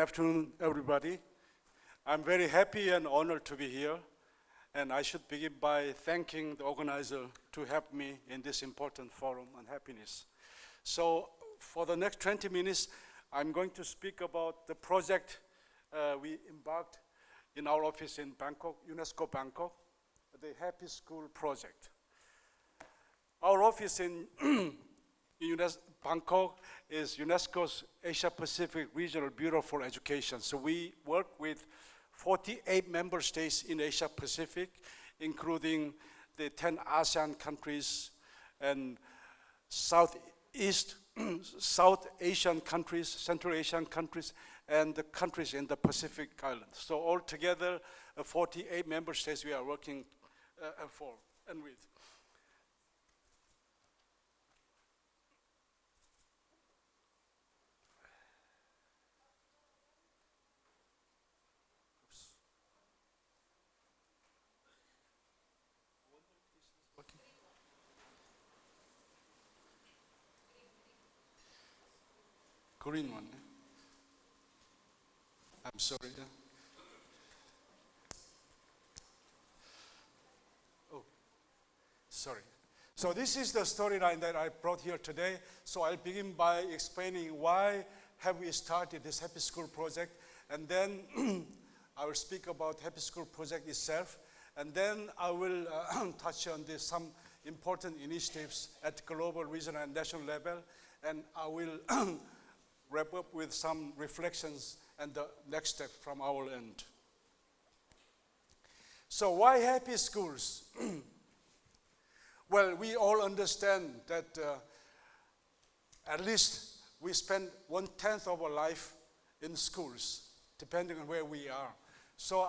afternoon, everybody. I'm very happy and honored to be here, and I should begin by thanking the organizer to help me in this important forum on happiness. So for the next 20 minutes, I'm going to speak about the project we embarked in our office in Bangkok, UNESCO Bangkok, the Happy School Project. Our office in Bangkok is UNESCO's Asia Pacific Regional Bureau for Education. So we work with 48 member states in Asia Pacific, including the 10 ASEAN countries and South Asian countries, Central Asian countries, and the countries in the Pacific Islands. So altogether, 48 member states we are working for and with. Green one. I'm sorry. Oh, sorry. So this is the storyline that I brought here today. So I'll begin by explaining why have we started this Happy School Project, and then I will speak about Happy School Project itself, and then I will touch on some important initiatives at global, regional, and national level, and I will wrap up with some reflections and the next step from our end. So why happy schools? Well, we all understand that at least we spend 1/10 of our life in schools, depending on where we are. So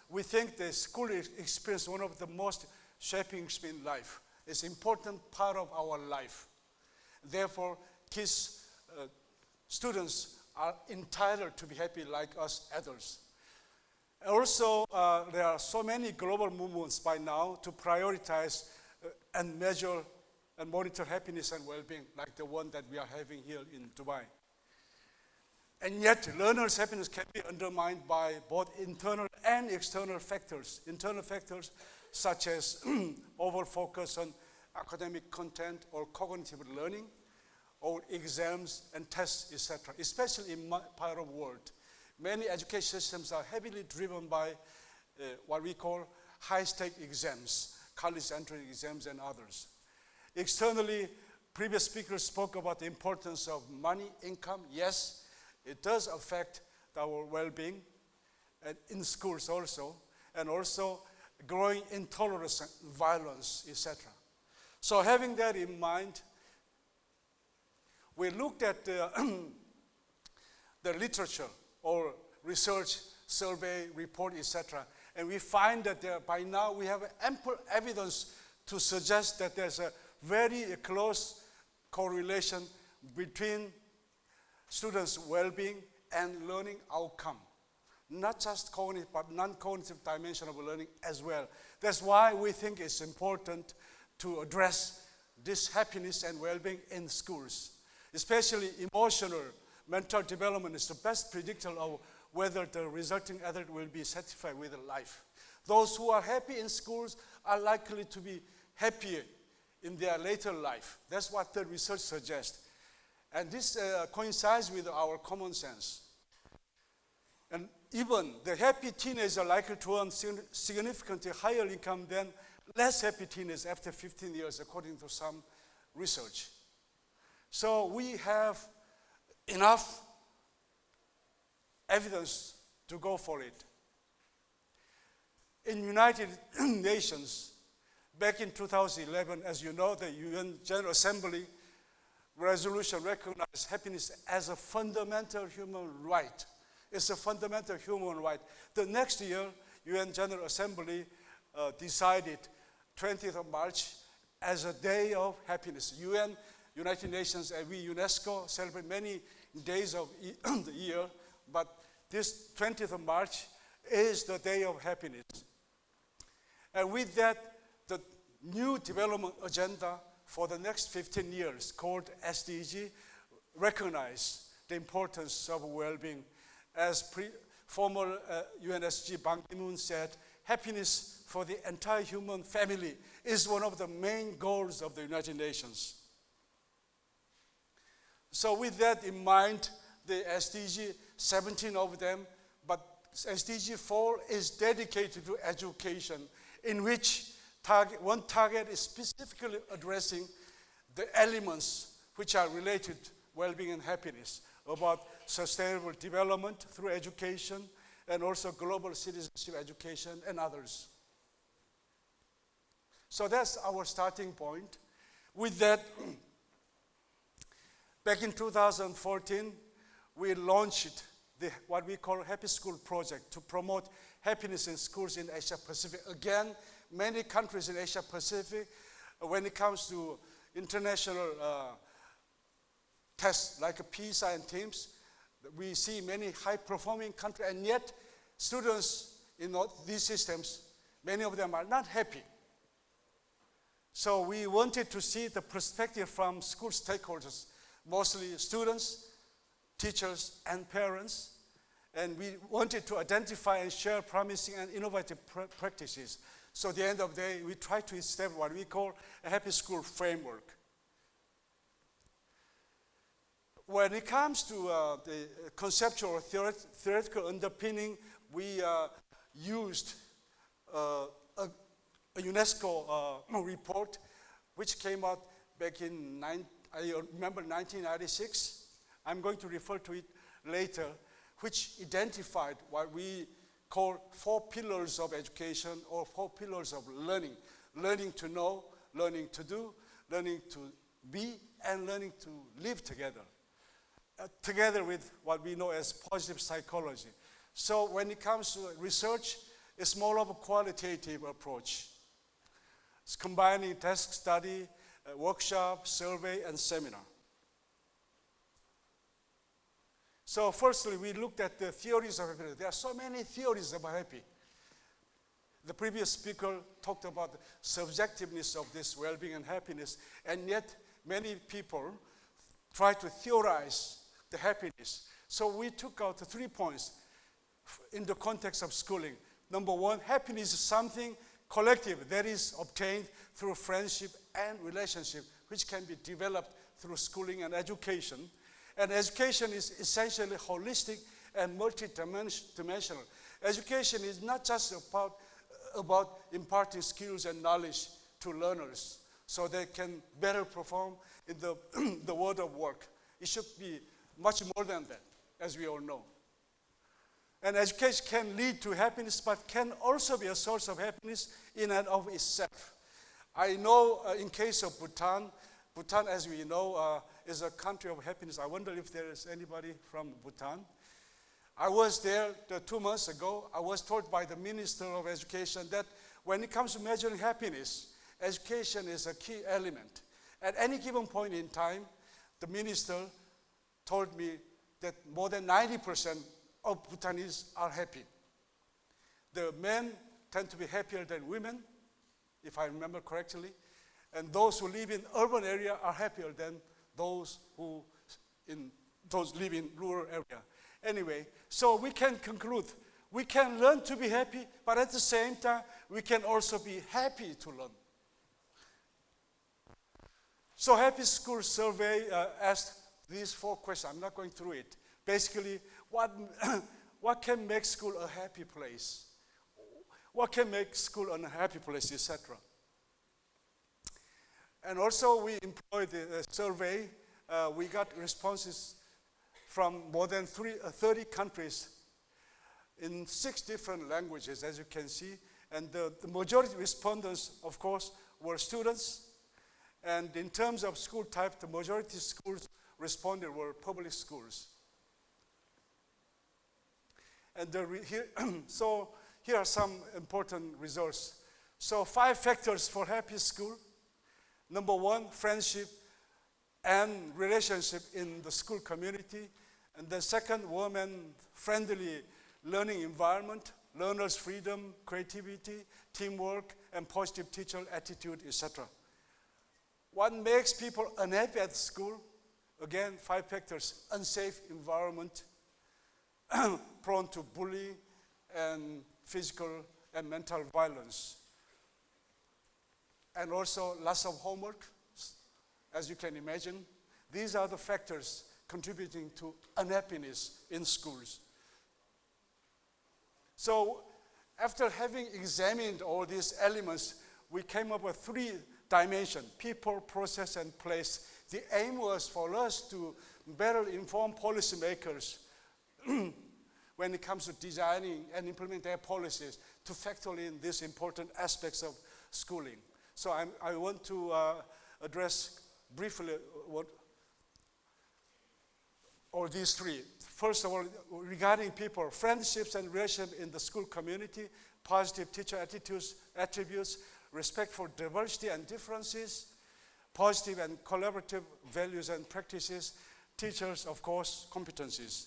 we think the school experience is one of the most shaping experience in life. It's an important part of our life. Therefore, students are entitled to be happy like us adults. Also, there are so many global movements by now to prioritize and measure and monitor happiness and well-being, like the one that we are having here in Dubai. And yet, learners' happiness can be undermined by both internal and external factors. Internal factors such as over-focus on academic content or cognitive learning, or exams and tests, etc., especially in my part of the world. Many education systems are heavily driven by what we call high-stake exams, college entrance exams and others. Externally, previous speakers spoke about the importance of money, income. Yes, it does affect our well-being, and in schools also, and also growing intolerance and violence, etc. So having that in mind, we looked at the literature or research, survey, report, etc., and we find that by now we have ample evidence to suggest that there's a very close correlation between students' well-being and learning outcome. Not just cognitive, but non-cognitive dimension of learning as well. That's why we think it's important to address this happiness and well-being in schools. Especially emotional, mental development is the best predictor of whether the resulting adult will be satisfied with life. Those who are happy in schools are likely to be happier in their later life. That's what the research suggests. And this coincides with our common sense. And even the happy teenagers are likely to earn significantly higher income than less happy teenagers after 15 years, according to some research. So we have enough evidence to go for it. In United Nations, back in 2011, as you know, the UN General Assembly resolution recognized happiness as a fundamental human right. It's a fundamental human right. The next year, UN General Assembly decided 20th of March as a day of happiness. United Nations and we, UNESCO, celebrate many days of the year, but this 20th of March is the day of happiness. And with that, the new development agenda for the next 15 years, called SDG, recognize the importance of well-being As former UNSG Ban Ki-moon said, happiness for the entire human family is one of the main goals of the United Nations. So with that in mind, the SDG, 17 of them, but SDG 4 is dedicated to education, in which one target is specifically addressing the elements which are related to well-being and happiness, about sustainable development through education, and also global citizenship education and others. So that's our starting point. With that, back in 2014, we launched what we call Happy School Project to promote happiness in schools in Asia Pacific. Again, many countries in Asia Pacific, when it comes to international tests like PISA and TIMSS, we see many high-performing countries, and yet students in these systems, many of them are not happy. So we wanted to see the perspective from school stakeholders, mostly students, teachers, and parents, and we wanted to identify and share promising and innovative practices. So at the end of the day, we tried to establish what we call a happy school framework. When it comes to the conceptual or theoretical underpinning, we used a UNESCO report which came out back in, I remember, 1996. I'm going to refer to it later, which identified what we call 4 pillars of education, or 4 pillars of learning. Learning to know, learning to do, learning to be, and learning to live together. Together with what we know as positive psychology. So when it comes to research, it's more of a qualitative approach. It's combining desk study, workshop, survey, and seminar. So firstly, we looked at the theories of happiness. There are so many theories about happy. The previous speaker talked about the subjectiveness of this well-being and happiness, and yet many people try to theorize the happiness. So we took out the 3 points in the context of schooling. Number 1, happiness is something collective that is obtained through friendship and relationship, which can be developed through schooling and education. And education is essentially holistic and multidimensional. Education is not just about imparting skills and knowledge to learners so they can better perform in the world of work. It should be much more than that, as we all know. And education can lead to happiness, but can also be a source of happiness in and of itself. I know in case of Bhutan, as we know, is a country of happiness. I wonder if there is anybody from Bhutan. I was there 2 months ago. I was told by the Minister of Education that when it comes to measuring happiness, education is a key element. At any given point in time, the minister told me that more than 90% of Bhutanese are happy. The men tend to be happier than women, if I remember correctly, and those who live in urban area are happier than those who live in rural area. Anyway, so we can conclude, we can learn to be happy, but at the same time, we can also be happy to learn. So Happy School Survey asked these 4 questions. I'm not going through it. Basically, what can make school a happy place? What can make school an unhappy place, etc. And also we employed the survey. We got responses from more than 30 countries in 6 different languages, as you can see. And the majority respondents, of course, were students. And in terms of school type, the majority schools responded were public schools. And so here are some important results. So 5 factors for happy school. Number 1, friendship and relationship in the school community. And the second, woman-friendly learning environment, learners' freedom, creativity, teamwork, and positive teacher attitude, etc. What makes people unhappy at school? Again, 5 factors: unsafe environment, prone to bullying and physical and mental violence. And also lots of homework, as you can imagine. These are the factors contributing to unhappiness in schools. So after having examined all these elements, we came up with 3 dimensions: people, process, and place. The aim was for us to better inform policymakers when it comes to designing and implementing their policies to factor in these important aspects of schooling. So I want to address briefly all these 3. First of all, regarding people, friendships and relationships in the school community, positive teacher attributes, respect for diversity and differences, positive and collaborative values and practices, teachers, of course, competencies.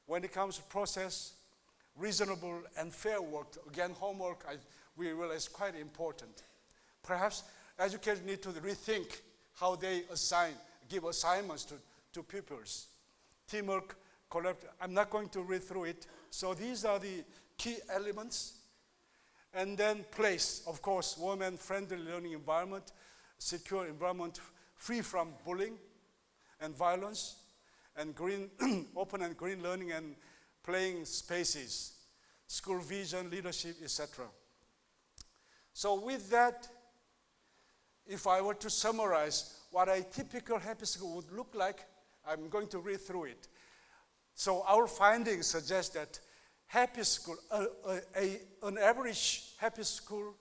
When it comes to process, reasonable and fair work, again, homework, we realize quite important. Perhaps educators need to rethink how they give assignments to pupils. Teamwork, collaborative, I'm not going to read through it. So these are the key elements. And then place, of course, woman-friendly learning environment, secure environment free from bullying and violence, and green, open and green learning and playing spaces, school vision, leadership, etc. So with that, if I were to summarize what a typical happy school would look like, I'm going to read through it. So our findings suggest that happy school, an average happy school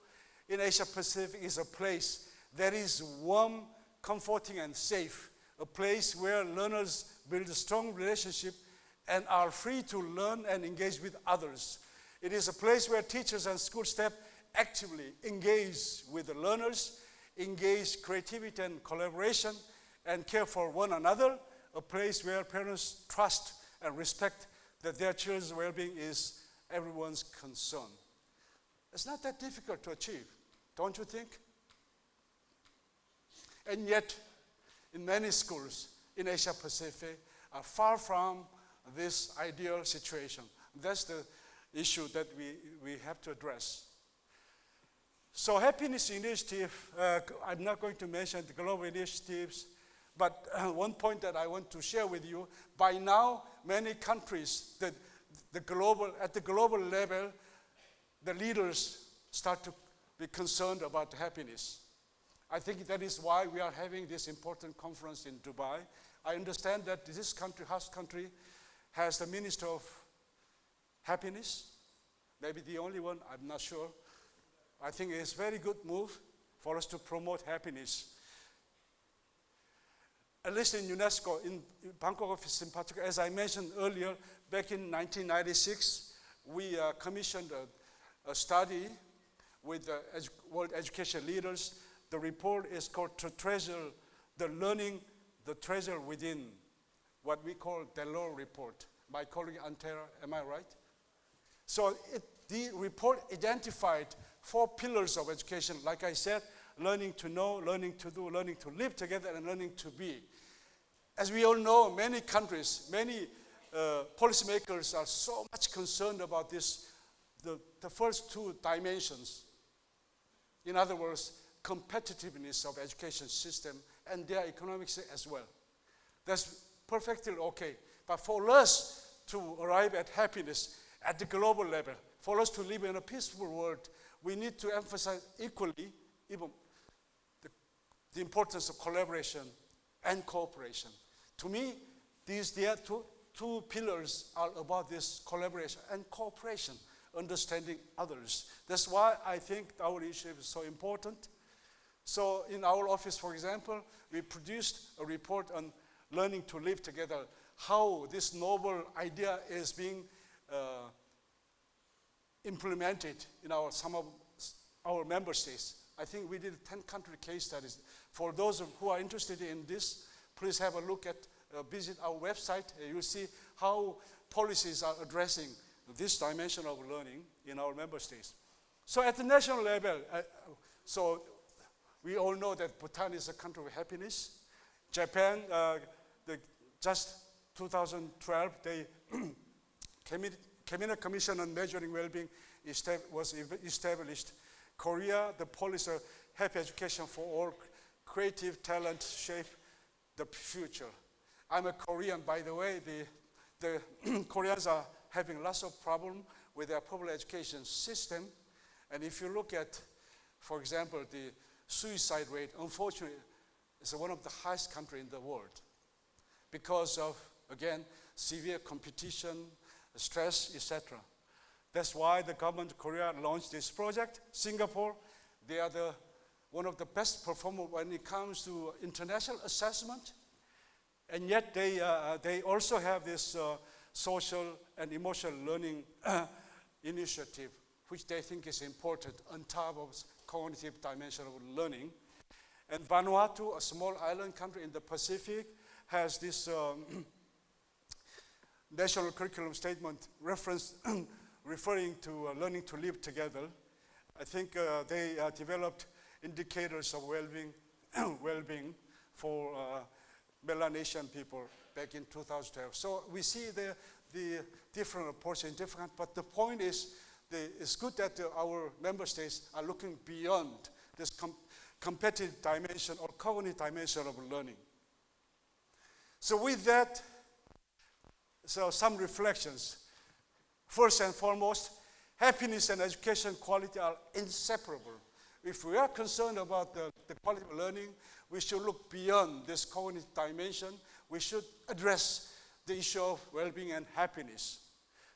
in Asia Pacific is a place that is warm, comforting, and safe. A place where learners build a strong relationship and are free to learn and engage with others. It is a place where teachers and school staff actively engage with the learners, engage creativity and collaboration, and care for one another. A place where parents trust and respect that their children's well-being is everyone's concern. It's not that difficult to achieve, don't you think? And yet, in many schools in Asia Pacific are far from this ideal situation. That's the issue that we have to address. So happiness initiative, I'm not going to mention the global initiatives, but one point that I want to share with you, by now many countries, at the global level, the leaders start to be concerned about happiness. I think that is why we are having this important conference in Dubai. I understand that this country, host country, has the Minister of Happiness, maybe the only one, I'm not sure. I think it's a very good move for us to promote happiness. At least in UNESCO, in Bangkok office in particular, as I mentioned earlier, back in 1996, we commissioned a study with world education leaders. The report is called "To Treasure the Learning, the Treasure Within," what we call the Delors report. My colleague Antera, am I right? So the report identified 4 pillars of education. Like I said, learning to know, learning to do, learning to live together, and learning to be. As we all know, many countries, many policymakers are so much concerned about this, the first 2 dimensions. In other words, competitiveness of education system and their economics as well. That's perfectly okay. But for us to arrive at happiness at the global level, for us to live in a peaceful world, we need to emphasize equally even the importance of collaboration and cooperation. To me, these two pillars are about this collaboration and cooperation, understanding others. That's why I think our initiative is so important. So in our office, for example, we produced a report on learning to live together, how this noble idea is being implemented in some of our member states. I think we did 10 country case studies. For those who are interested in this, please have a look at, visit our website. You'll see how policies are addressing this dimension of learning in our member states. So at the national level, so we all know that Bhutan is a country of happiness. Japan, just 2012, they Cabinet Commission on Measuring Wellbeing was established. Korea, the policy of happy education for all, creative talent shape the future. I'm a Korean, by the way. The Koreans are having lots of problems with their public education system. And if you look at, for example, the suicide rate, unfortunately, it's one of the highest countries in the world because of, again, severe competition, stress, etc. That's why the government of Korea launched this project. Singapore, they are one of the best performers when it comes to international assessment. And yet they also have this social and emotional learning initiative, which they think is important on top of cognitive dimension of learning. And Vanuatu, a small island country in the Pacific, has this national curriculum statement referring to learning to live together. I think they developed indicators of well-being for Melanesian people back in 2012. So we see the different approaches in different, but the point is, it's good that our member states are looking beyond this competitive dimension or cognitive dimension of learning. So with that, some reflections. First and foremost, happiness and education quality are inseparable. If we are concerned about the quality of learning, we should look beyond this cognitive dimension. We should address the issue of well-being and happiness.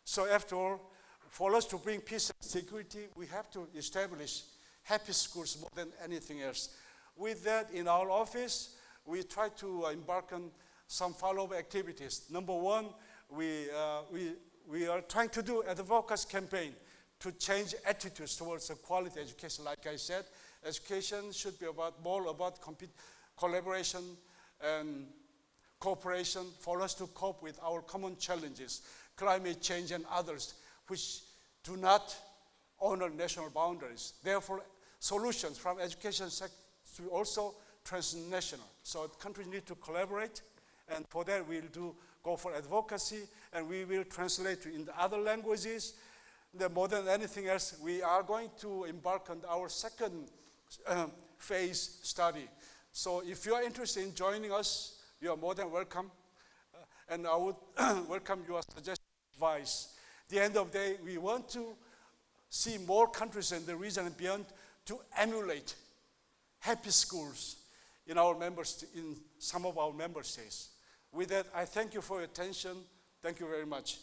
So after all, for us to bring peace and security, we have to establish happy schools more than anything else. With that, in our office, we try to embark on some follow-up activities. Number one, we are trying to do an advocacy campaign to change attitudes towards a quality education. Like I said, education should be more about collaboration and cooperation for us to cope with our common challenges, climate change and others, which do not honor national boundaries. Therefore, solutions from education sector should also transnational. So countries need to collaborate, and for that we'll go for advocacy, and we will translate in the other languages. More than anything else, we are going to embark on our second phase study. So if you are interested in joining us, you are more than welcome. And I would welcome your suggestions and advice. At the end of the day, we want to see more countries in the region and beyond to emulate happy schools in some of our member states. With that, I thank you for your attention. Thank you very much.